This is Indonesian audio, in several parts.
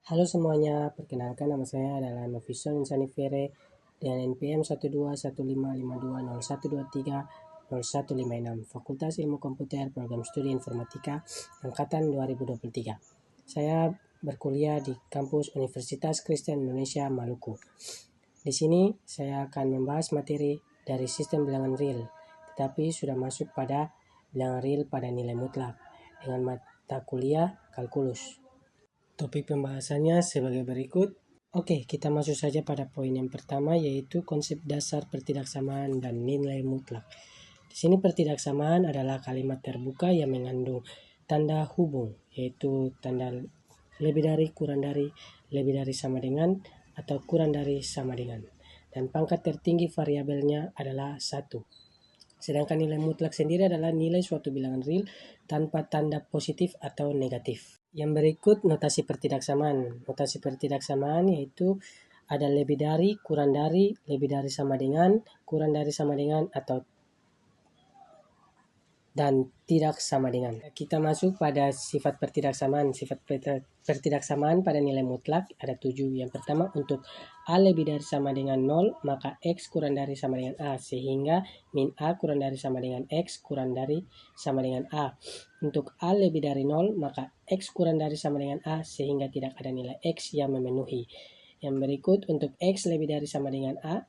Halo semuanya, perkenalkan nama saya adalah Novison Insanifere dengan NPM 121552201230156 Fakultas Ilmu Komputer Program Studi Informatika Angkatan 2023. Saya berkuliah di kampus Universitas Kristen Indonesia Maluku. Di sini saya akan membahas materi dari sistem bilangan real, tetapi sudah masuk pada bilangan real pada nilai mutlak dengan mata kuliah kalkulus. Topik pembahasannya sebagai berikut. Oke, kita masuk saja pada poin yang pertama, yaitu konsep dasar pertidaksamaan dan nilai mutlak. Di sini pertidaksamaan adalah kalimat terbuka yang mengandung tanda hubung, yaitu tanda lebih dari, kurang dari, lebih dari sama dengan, atau kurang dari sama dengan. Dan pangkat tertinggi variabelnya adalah 1. Sedangkan nilai mutlak sendiri adalah nilai suatu bilangan real tanpa tanda positif atau negatif. Yang berikut notasi pertidaksamaan. Notasi pertidaksamaan yaitu ada lebih dari, kurang dari, lebih dari sama dengan, kurang dari sama dengan, atau dan tidak sama dengan. Kita masuk pada sifat pertidaksamaan. Sifat pertidaksamaan pada nilai mutlak ada 7. Yang pertama, untuk A lebih dari sama dengan 0, maka X kurang dari sama dengan A, sehingga min A kurang dari sama dengan X kurang dari sama dengan A. Untuk A lebih dari 0, maka X kurang dari sama dengan A, sehingga tidak ada nilai X yang memenuhi. Yang berikut, untuk X lebih dari sama dengan A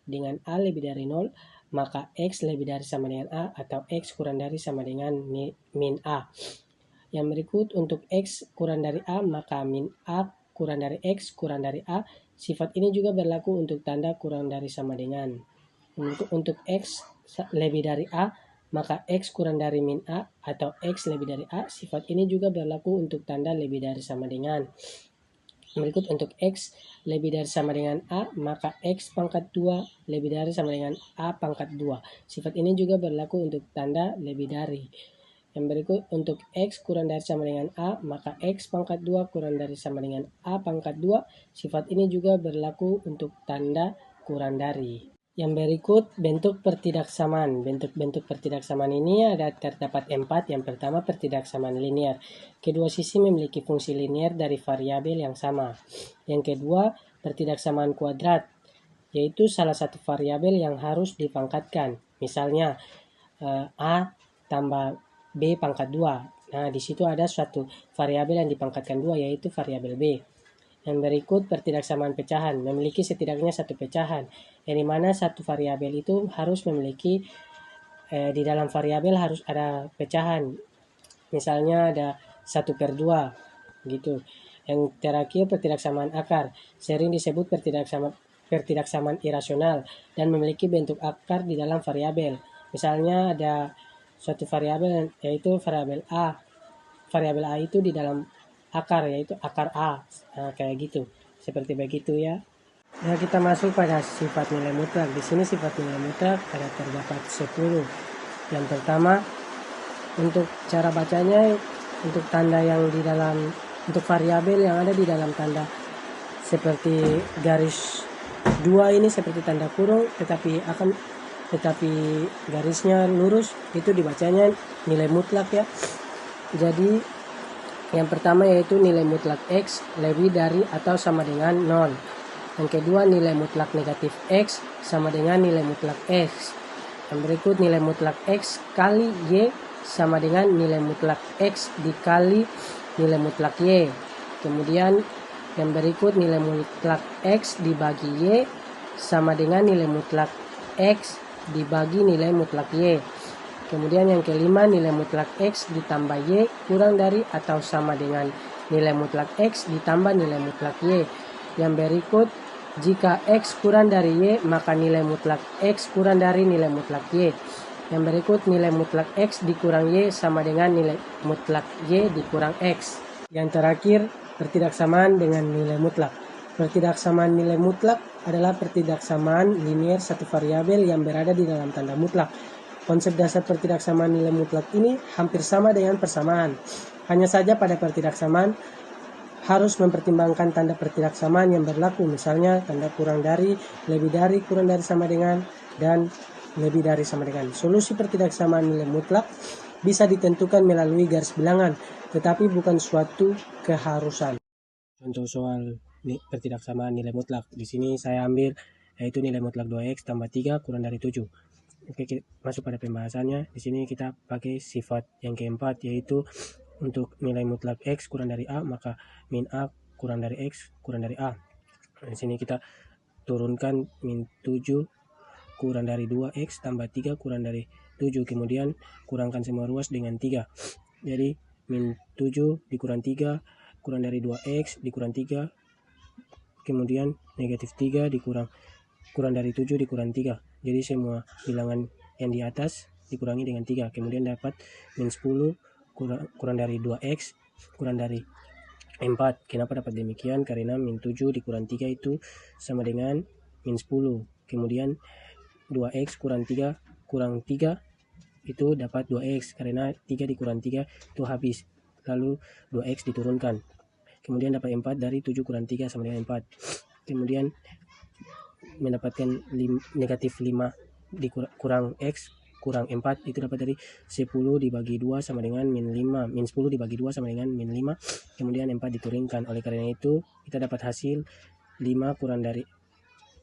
lebih dari 0, maka X lebih dari sama dengan A atau X kurang dari sama dengan min A. Yang berikut, untuk X kurang dari A, maka min A kurang dari X kurang dari A. Sifat ini juga berlaku untuk tanda kurang dari sama dengan. Untuk X lebih dari A, maka X kurang dari min A atau X lebih dari A. Sifat ini juga berlaku untuk tanda lebih dari sama dengan. Berikut, untuk X lebih dari sama dengan A, maka X pangkat 2 lebih dari sama dengan A pangkat 2. Sifat ini juga berlaku untuk tanda lebih dari. Yang berikut, untuk X kurang dari sama dengan A, maka X pangkat 2 kurang dari sama dengan A pangkat 2. Sifat ini juga berlaku untuk tanda kurang dari. Yang berikut bentuk pertidaksamaan. Bentuk-bentuk pertidaksamaan ini terdapat 4. Yang pertama, pertidaksamaan linear. Kedua sisi memiliki fungsi linear dari variabel yang sama. Yang kedua, pertidaksamaan kuadrat, yaitu salah satu variabel yang harus dipangkatkan. Misalnya A tambah B pangkat 2. Nah, di situ ada suatu variabel yang dipangkatkan 2, yaitu variabel B. Yang berikut, pertidaksamaan pecahan, memiliki setidaknya satu pecahan, yang dimana satu variabel itu harus memiliki di dalam variabel harus ada pecahan. Misalnya ada 1/2 gitu. Yang terakhir, pertidaksamaan akar, sering disebut pertidaksamaan irasional dan memiliki bentuk akar di dalam variabel. Misalnya ada suatu variabel yaitu variabel A. Variabel A itu di dalam akar, yaitu akar A. Nah, kayak gitu. Seperti begitu ya. Nah, kita masuk pada sifat nilai mutlak. Di sini sifat nilai mutlak ada terdapat 10. Yang pertama, untuk cara bacanya, untuk tanda yang di dalam, untuk variabel yang ada di dalam tanda seperti garis 2 ini seperti tanda kurung, tetapi garisnya lurus, itu dibacanya nilai mutlak ya. Jadi yang pertama yaitu nilai mutlak X lebih dari atau sama dengan 0. Yang kedua, nilai mutlak negatif X sama dengan nilai mutlak X. Yang berikut, nilai mutlak X kali Y sama dengan nilai mutlak X dikali nilai mutlak Y. Kemudian yang berikut, nilai mutlak X dibagi Y sama dengan nilai mutlak X dibagi nilai mutlak Y. Kemudian yang kelima, nilai mutlak X ditambah Y kurang dari atau sama dengan nilai mutlak X ditambah nilai mutlak Y. Yang berikut, jika X kurang dari Y, maka nilai mutlak X kurang dari nilai mutlak Y. Yang berikut, nilai mutlak X dikurang Y sama dengan nilai mutlak Y dikurang X. Yang terakhir, pertidaksamaan dengan nilai mutlak. Pertidaksamaan nilai mutlak adalah pertidaksamaan linear satu variabel yang berada di dalam tanda mutlak. Konsep dasar pertidaksamaan nilai mutlak ini hampir sama dengan persamaan. Hanya saja pada pertidaksamaan harus mempertimbangkan tanda pertidaksamaan yang berlaku. Misalnya tanda kurang dari, lebih dari, kurang dari sama dengan, dan lebih dari sama dengan. Solusi pertidaksamaan nilai mutlak bisa ditentukan melalui garis bilangan, tetapi bukan suatu keharusan. Contoh soal pertidaksamaan nilai mutlak. Di sini saya ambil yaitu nilai mutlak 2x tambah 3 kurang dari 7. Oke, kita masuk pada pembahasannya. Di sini kita pakai sifat yang keempat, yaitu untuk nilai mutlak x kurang dari a, maka min a kurang dari x kurang dari a. Di sini kita turunkan min 7 kurang dari 2x tambah 3 kurang dari 7, kemudian kurangkan semua ruas dengan 3. Jadi min 7 dikurang 3 kurang dari 2x dikurang 3, kemudian negatif 3 dikurang dari 7 dikurang 3. Jadi semua bilangan yang di atas dikurangi dengan 3, kemudian dapat min 10 kurang dari 2x kurang dari 4. Kenapa dapat demikian? Karena min 7 dikurang 3 itu sama dengan min 10. Kemudian 2x kurang 3 itu dapat 2x, karena 3 dikurang 3 itu habis. Lalu 2x diturunkan. Kemudian dapat 4 dari 7 kurang 3 sama dengan 4. Kemudian mendapatkan negatif 5 kurang x kurang 4 itu dapat dari 10 dibagi 2 sama dengan min 5. Min 10 dibagi 2 sama dengan min 5. Kemudian 4 diturunkan. Oleh karena itu kita dapat hasil 5 kurang dari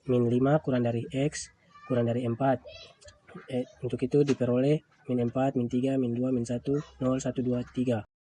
min 5 kurang dari x kurang dari 4. Untuk itu diperoleh min 4, min 3, min 2, min 1, 0, 1, 2, 3.